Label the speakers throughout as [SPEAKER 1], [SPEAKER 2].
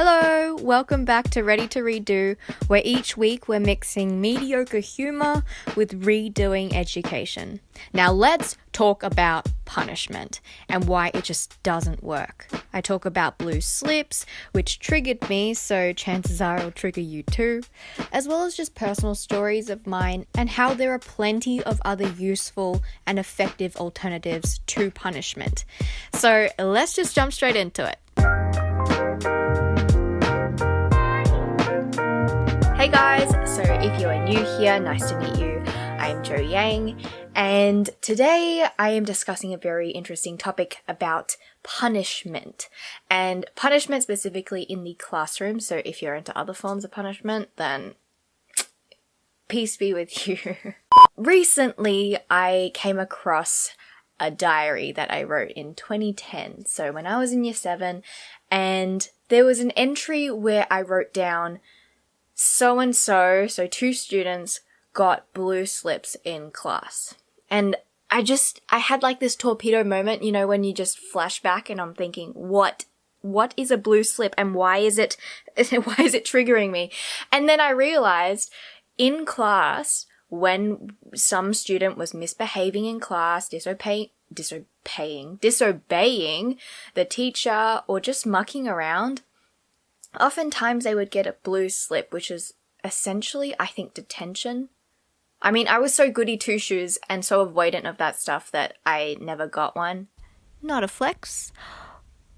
[SPEAKER 1] Hello, welcome back to Ready to Redo, where each week we're mixing mediocre humour with redoing education. Now let's talk about punishment and why it just doesn't work. I talk about blue slips, which triggered me, so chances are it'll trigger you too, as well as just personal stories of mine and how there are plenty of other useful and effective alternatives to punishment. So let's just jump straight into it. Hey guys, so if you are new here, nice to meet you. I'm itsjjyang, and today I am discussing a very interesting topic about punishment, and punishment specifically in the classroom. So if you're into other forms of punishment, then peace be with you. Recently, I came across a diary that I wrote in 2010, so when I was in year 7, and there was an entry where I wrote down so-and-so, so 2 students got blue slips in class. And I had like this torpedo moment, you know, when you just flash back and I'm thinking, what is a blue slip and why is it triggering me? And then I realized in class, when some student was misbehaving in class, disobeying the teacher or just mucking around, oftentimes they would get a blue slip, which is essentially, I think, detention. I mean, I was so goody two-shoes and so avoidant of that stuff that I never got one. Not a flex,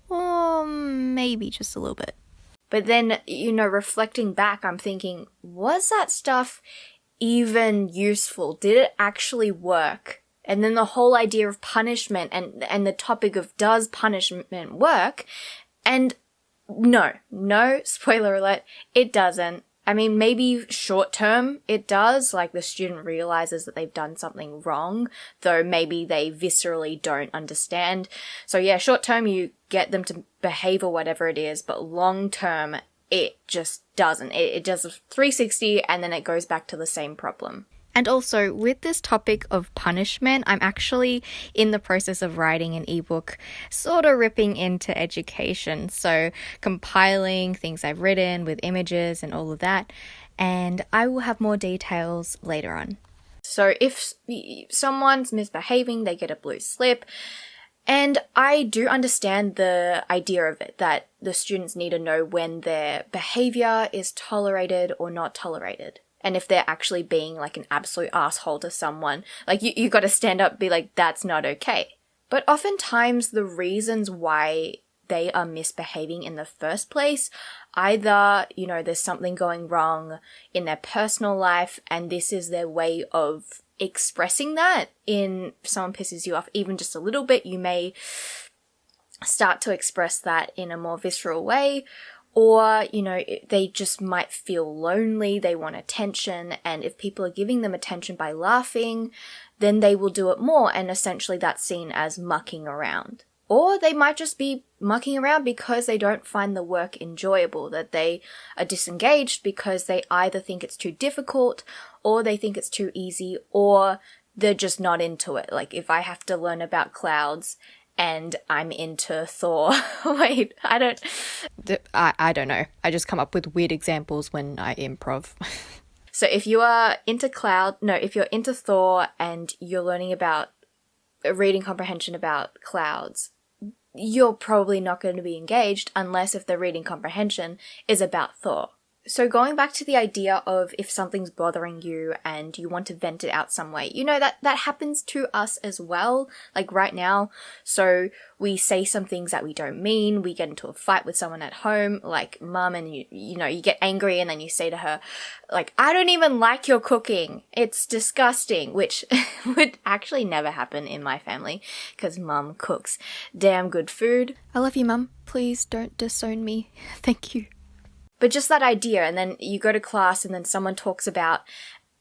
[SPEAKER 1] or maybe just a little bit. But then, you know, reflecting back, I'm thinking, was that stuff even useful? Did it actually work? And then the whole idea of punishment and the topic of does punishment work? And no, spoiler alert, it doesn't. I mean, maybe short term it does, like the student realizes that they've done something wrong, though maybe they viscerally don't understand. So yeah, short term you get them to behave or whatever it is, but long term it just doesn't. It does a 360 and then it goes back to the same problem. And also, with this topic of punishment, I'm actually in the process of writing an ebook, sort of ripping into education. So, compiling things I've written with images and all of that. And I will have more details later on. So, if someone's misbehaving, they get a blue slip. And I do understand the idea of it, that the students need to know when their behavior is tolerated or not tolerated. And if they're actually being like an absolute asshole to someone, like you got to stand up and be like, that's not okay. But oftentimes the reasons why they are misbehaving in the first place, either, you know, there's something going wrong in their personal life and this is their way of expressing that. If someone pisses you off even just a little bit, you may start to express that in a more visceral way. Or, you know, they just might feel lonely, they want attention, and if people are giving them attention by laughing, then they will do it more, and essentially that's seen as mucking around. Or they might just be mucking around because they don't find the work enjoyable, that they are disengaged because they either think it's too difficult, or they think it's too easy, or they're just not into it. Like, if I have to learn about clouds and I'm into Thor. Wait, I don't know. I just come up with weird examples when I improv. So if you are into if you're into Thor and you're learning about reading comprehension about clouds, you're probably not going to be engaged unless if the reading comprehension is about Thor. So going back to the idea of if something's bothering you and you want to vent it out some way, you know, that happens to us as well, like right now. So we say some things that we don't mean, we get into a fight with someone at home, like mum, and you know, you get angry and then you say to her, like, I don't even like your cooking, it's disgusting, which would actually never happen in my family because mum cooks damn good food. I love you, mum. Please don't disown me. Thank you. But just that idea, and then you go to class and then someone talks about,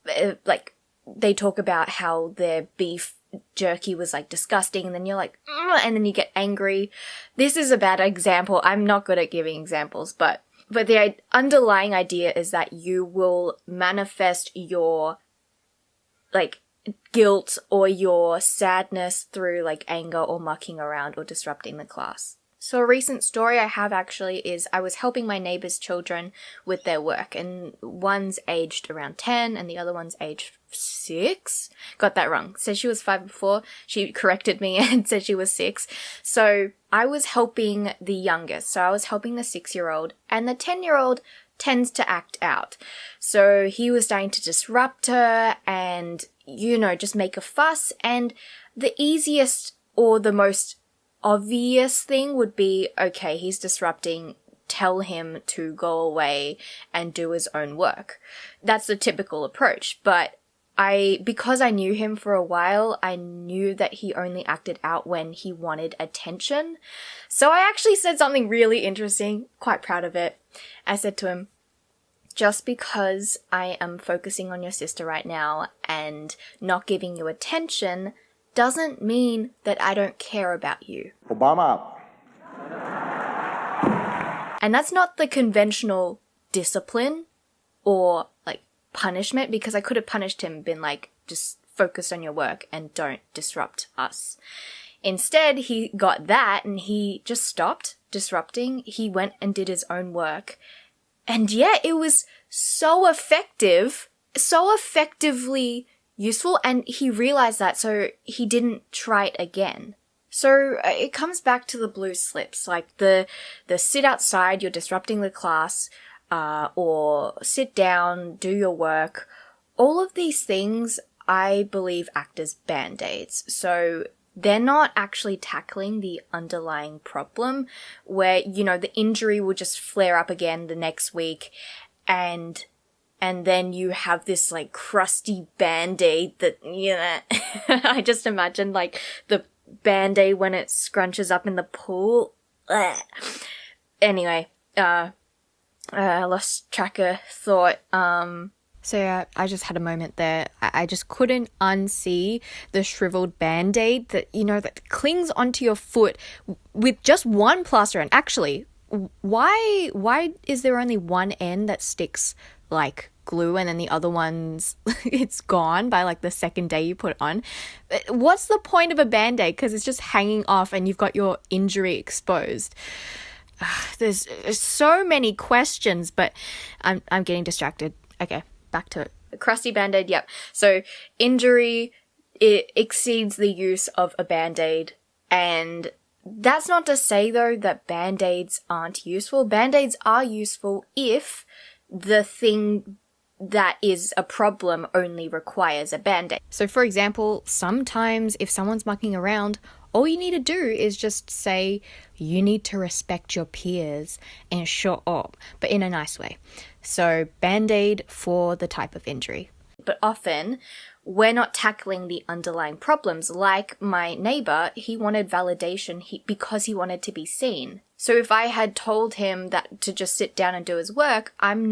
[SPEAKER 1] they talk about how their beef jerky was like disgusting, and then you're like, and then you get angry. This is a bad example. I'm not good at giving examples, but the underlying idea is that you will manifest your, like, guilt or your sadness through, like, anger or mucking around or disrupting the class. So a recent story I have actually is I was helping my neighbour's children with their work, and one's aged around 10 and the other one's aged 6. Got that wrong. Said she was 5 before. She corrected me and said she was 6. So I was helping the youngest. So I was helping the 6-year-old, and the 10-year-old tends to act out. So he was starting to disrupt her and, just make a fuss. And the easiest or the most obvious thing would be, okay, he's disrupting, tell him to go away and do his own work. That's the typical approach. But because I knew him for a while, I knew that he only acted out when he wanted attention. So I actually said something really interesting, quite proud of it. I said to him, just because I am focusing on your sister right now and not giving you attention doesn't mean that I don't care about you.
[SPEAKER 2] Obama.
[SPEAKER 1] And that's not the conventional discipline or punishment, because I could have punished him, been just focus on your work and don't disrupt us. Instead, he got that and he just stopped disrupting. He went and did his own work. And yeah, it was so effective, so effectively useful, and he realized that, so he didn't try it again. So it comes back to the blue slips, like the sit outside, you're disrupting the class, or sit down, do your work. All of these things, I believe, act as band-aids. So they're not actually tackling the underlying problem where, the injury will just flare up again the next week, and then you have this crusty band-aid that, I just imagine the band-aid when it scrunches up in the pool. Ugh. Anyway, I lost track of thought. So yeah, I just had a moment there. I just couldn't unsee the shriveled band-aid that, that clings onto your foot with just one plaster. And actually, why is there only one end that sticks like glue and then the other one's it's gone by the second day you put it on? What's the point of a band-aid? Because it's just hanging off and you've got your injury exposed. There's so many questions, but I'm getting distracted. Okay, back to it. A crusty band-aid, yep. So injury, it exceeds the use of a band-aid, and that's not to say though that band-aids aren't useful. Band-aids are useful if the thing that is a problem only requires a band-aid. So for example, sometimes if someone's mucking around, all you need to do is just say, you need to respect your peers and shut up, but in a nice way. So band-aid for the type of injury. But often we're not tackling the underlying problems. Like my neighbor, he wanted validation because he wanted to be seen. So if I had told him that to just sit down and do his work, I'm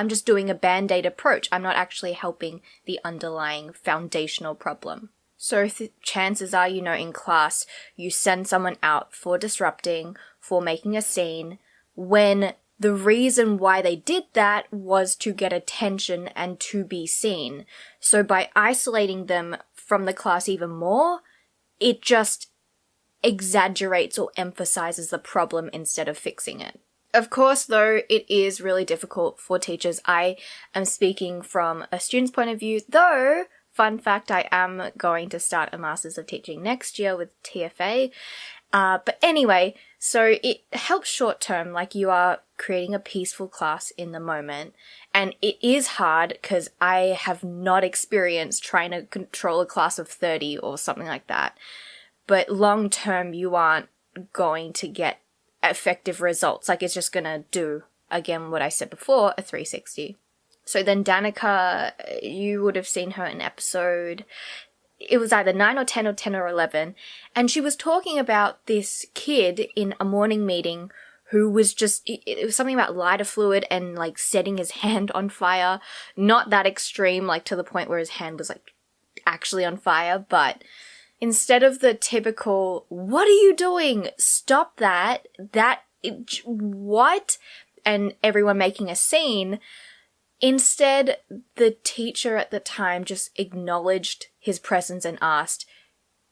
[SPEAKER 1] just doing a band-aid approach. I'm not actually helping the underlying foundational problem. So chances are, in class, you send someone out for disrupting, for making a scene, when the reason why they did that was to get attention and to be seen. So by isolating them from the class even more, it just exaggerates or emphasizes the problem instead of fixing it. Of course, though, it is really difficult for teachers. I am speaking from a student's point of view, though, fun fact, I am going to start a Masters of Teaching next year with TFA. But anyway, so it helps short term, you are creating a peaceful class in the moment. And it is hard because I have not experienced trying to control a class of 30 or something like that. But long term, you aren't going to get effective results. It's just going to do, again, what I said before, a 360. So then Danica, you would have seen her in an episode. It was either 9 or 10 or 10 or 11. And she was talking about this kid in a morning meeting who was it was something about lighter fluid and setting his hand on fire. Not that extreme, to the point where his hand was actually on fire, but instead of the typical, what are you doing? Stop that. What? And everyone making a scene. Instead, the teacher at the time just acknowledged his presence and asked,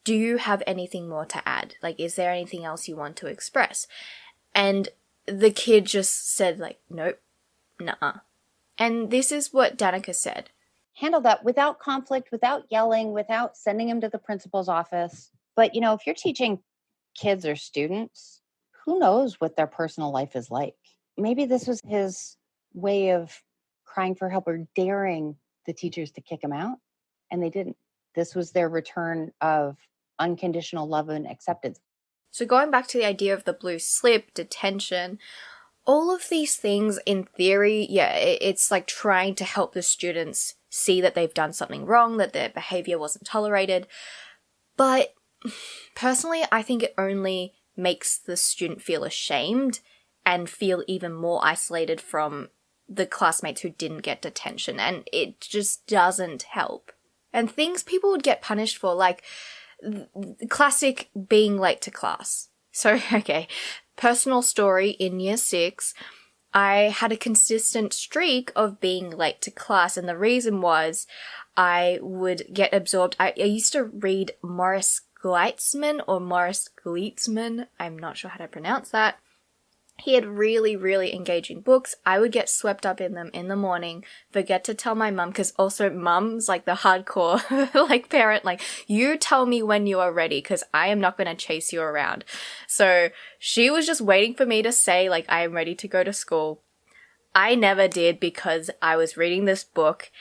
[SPEAKER 1] do you have anything more to add? Like, is there anything else you want to express? And the kid just said, like, nope, nuh-uh. And this is what Danica said.
[SPEAKER 2] Handle that without conflict, without yelling, without sending him to the principal's office. But, if you're teaching kids or students, who knows what their personal life is like? Maybe this was his way of crying for help or daring the teachers to kick him out, and they didn't. This was their return of unconditional love and acceptance.
[SPEAKER 1] So going back to the idea of the blue slip, detention, all of these things in theory, it's like trying to help the students see that they've done something wrong, that their behavior wasn't tolerated. But personally, I think it only makes the student feel ashamed and feel even more isolated from the classmates who didn't get detention, and it just doesn't help. And things people would get punished for, like classic being late to class. So, okay, personal story, in year 6, I had a consistent streak of being late to class, and the reason was I would get absorbed. I used to read Morris Gleitzman, I'm not sure how to pronounce that. He had really, really engaging books. I would get swept up in them in the morning, forget to tell my mum, because also mum's like the hardcore like parent, like, you tell me when you are ready because I am not going to chase you around. So she was just waiting for me to say, like, I am ready to go to school. I never did because I was reading this book,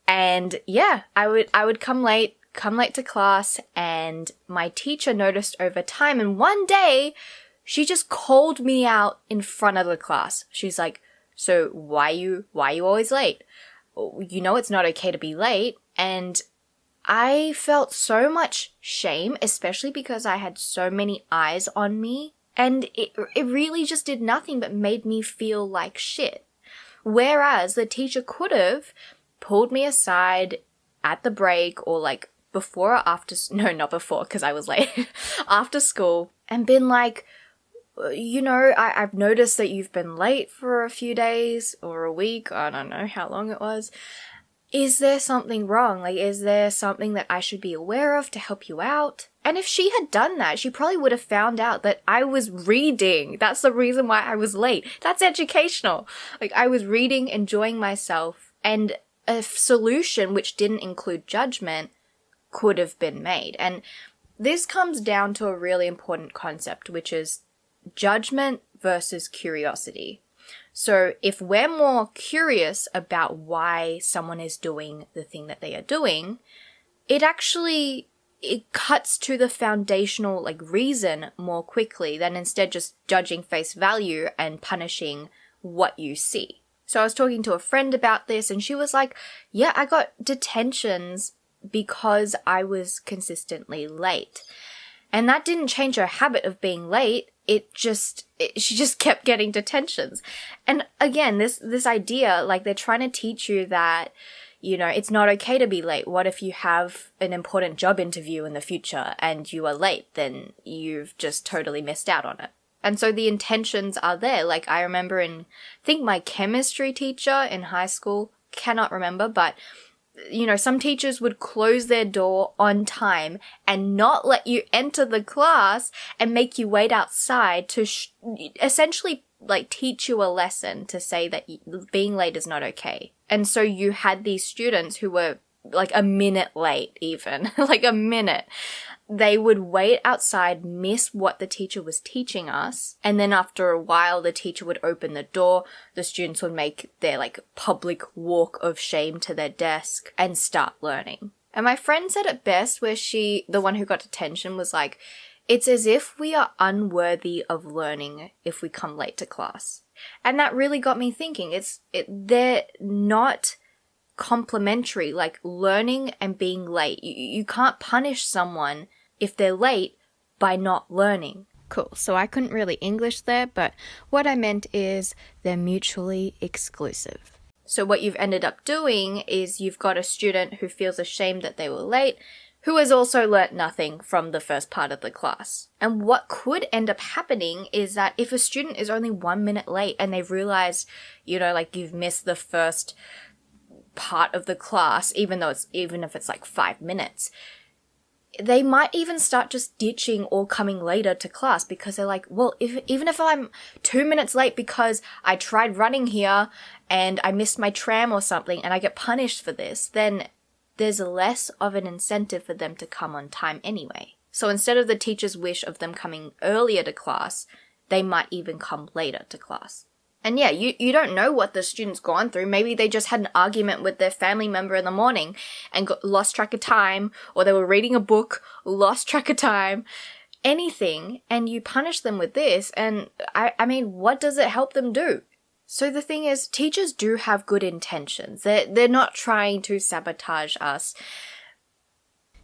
[SPEAKER 1] and I would come late to class, and my teacher noticed over time, and one day she just called me out in front of the class. She's like, so why you always late? You know it's not okay to be late. And I felt so much shame, especially because I had so many eyes on me. And it really just did nothing but made me feel like shit. Whereas the teacher could have pulled me aside at the break, or like before or after, no, not before because I was late, after school, and been like, I've noticed that you've been late for a few days or a week. I don't know how long it was. Is there something wrong? Like, is there something that I should be aware of to help you out? And if she had done that, she probably would have found out that I was reading. That's the reason why I was late. That's educational. Like, I was reading, enjoying myself, and a solution which didn't include judgment could have been made. And this comes down to a really important concept, which is judgment versus curiosity. So if we're more curious about why someone is doing the thing that they are doing, it cuts to the foundational reason more quickly than instead just judging face value and punishing what you see. So I was talking to a friend about this, and she was like, yeah, I got detentions because I was consistently late. And that didn't change her habit of being late. She just kept getting detentions. And again, this idea, they're trying to teach you that, it's not okay to be late. What if you have an important job interview in the future and you are late? Then you've just totally missed out on it. And so the intentions are there. I remember I think my chemistry teacher in high school, cannot remember, but some teachers would close their door on time and not let you enter the class and make you wait outside to essentially teach you a lesson to say that being late is not okay. And so you had these students who were a minute late even, a minute. They would wait outside, miss what the teacher was teaching us, and then after a while the teacher would open the door, the students would make their public walk of shame to their desk and start learning. And my friend said it best, where the one who got detention, was like, it's as if we are unworthy of learning if we come late to class. And that really got me thinking. They're not complementary, learning and being late. You can't punish someone if they're late by not learning. Cool, so I couldn't really English there, but what I meant is they're mutually exclusive. So what you've ended up doing is you've got a student who feels ashamed that they were late, who has also learnt nothing from the first part of the class. And what could end up happening is that if a student is only 1 minute late and they've realized, you've missed the first part of the class, even if it's 5 minutes, they might even start just ditching or coming later to class because they're like, well, even if I'm 2 minutes late because I tried running here and I missed my tram or something and I get punished for this, then there's less of an incentive for them to come on time anyway. So instead of the teacher's wish of them coming earlier to class, they might even come later to class. And yeah, you don't know what the student's gone through. Maybe they just had an argument with their family member in the morning and lost track of time, or they were reading a book, lost track of time, anything, and you punish them with this. And I mean, what does it help them do? So the thing is, teachers do have good intentions. They're not trying to sabotage us.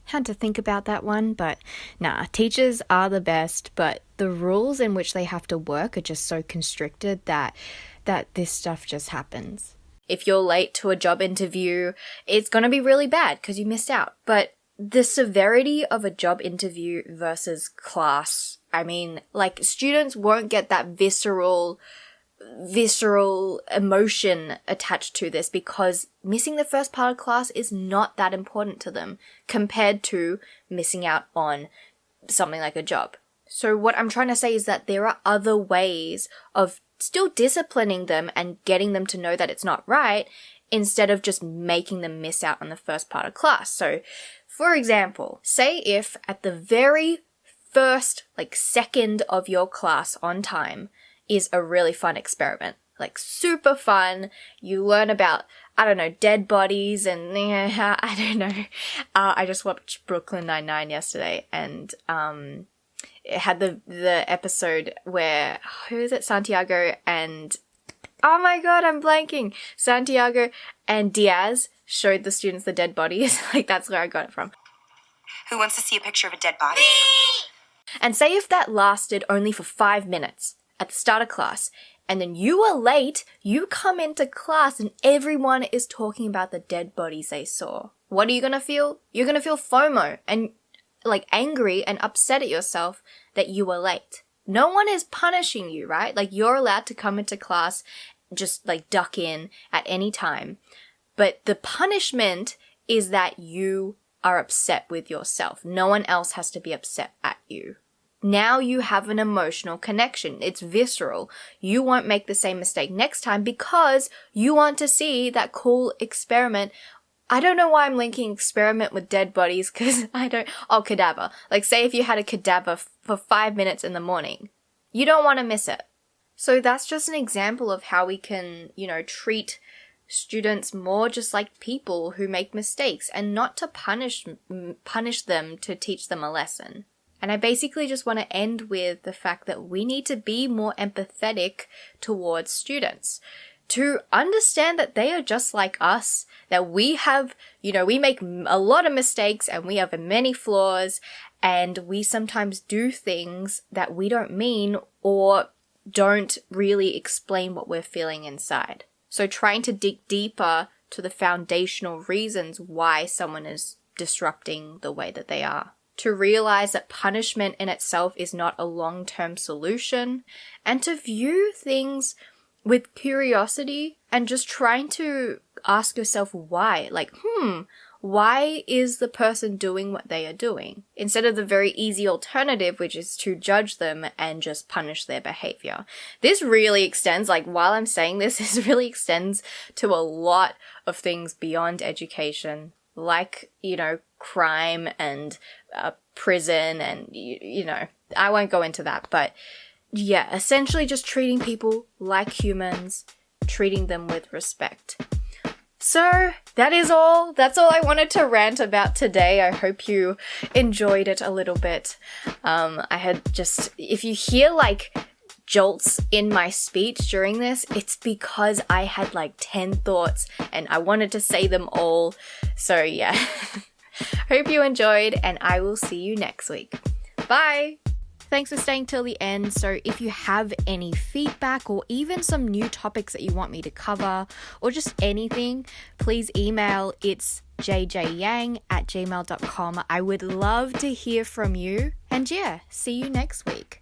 [SPEAKER 1] Had to think about that one, but nah, teachers are the best, but the rules in which they have to work are just so constricted that this stuff just happens. If you're late to a job interview, it's going to be really bad because you missed out. But the severity of a job interview versus class, I mean, like, students won't get that visceral emotion attached to this because missing the first part of class is not that important to them compared to missing out on something like a job. So what I'm trying to say is that there are other ways of still disciplining them and getting them to know that it's not right instead of just making them miss out on the first part of class. So, for example, say if at the very first, second of your class on time is a really fun experiment. Super fun. You learn about, dead bodies and, I don't know. I just watched Brookyln Nine-Nine yesterday and, it had the episode where, who is it? Santiago and, oh my god, I'm blanking. Santiago and Diaz showed the students the dead bodies. That's where I got it from.
[SPEAKER 3] Who wants to see a picture of a dead body?
[SPEAKER 1] And say if that lasted only for 5 minutes at the start of class, and then you were late, you come into class and everyone is talking about the dead bodies they saw. What are you gonna feel? You're gonna feel FOMO and angry and upset at yourself that you were late. No one is punishing you, right? You're allowed to come into class, just duck in at any time. But the punishment is that you are upset with yourself. No one else has to be upset at you. Now you have an emotional connection. It's visceral. You won't make the same mistake next time because you want to see that cool experiment. I don't know why I'm linking experiment with dead bodies because cadaver. Say if you had a cadaver for 5 minutes in the morning. You don't want to miss it. So that's just an example of how we can, treat students more just like people who make mistakes and not to punish them to teach them a lesson. And I basically just want to end with the fact that we need to be more empathetic towards students, to understand that they are just like us, that we have, we make a lot of mistakes and we have many flaws, and we sometimes do things that we don't mean or don't really explain what we're feeling inside. So trying to dig deeper to the foundational reasons why someone is disrupting the way that they are. To realize that punishment in itself is not a long-term solution, and to view things with curiosity and just trying to ask yourself why. Why is the person doing what they are doing? Instead of the very easy alternative, which is to judge them and just punish their behavior. This really extends, while I'm saying this really extends to a lot of things beyond education, crime and prison and, I won't go into that, but yeah, essentially just treating people like humans, treating them with respect. So that is all. That's all I wanted to rant about today. I hope you enjoyed it a little bit. I had if you hear jolts in my speech during this, it's because I had 10 thoughts and I wanted to say them all. So yeah, hope you enjoyed and I will see you next week. Bye! Thanks for staying till the end. So if you have any feedback or even some new topics that you want me to cover or just anything, please email itsjjyang@gmail.com. I would love to hear from you. And yeah, see you next week.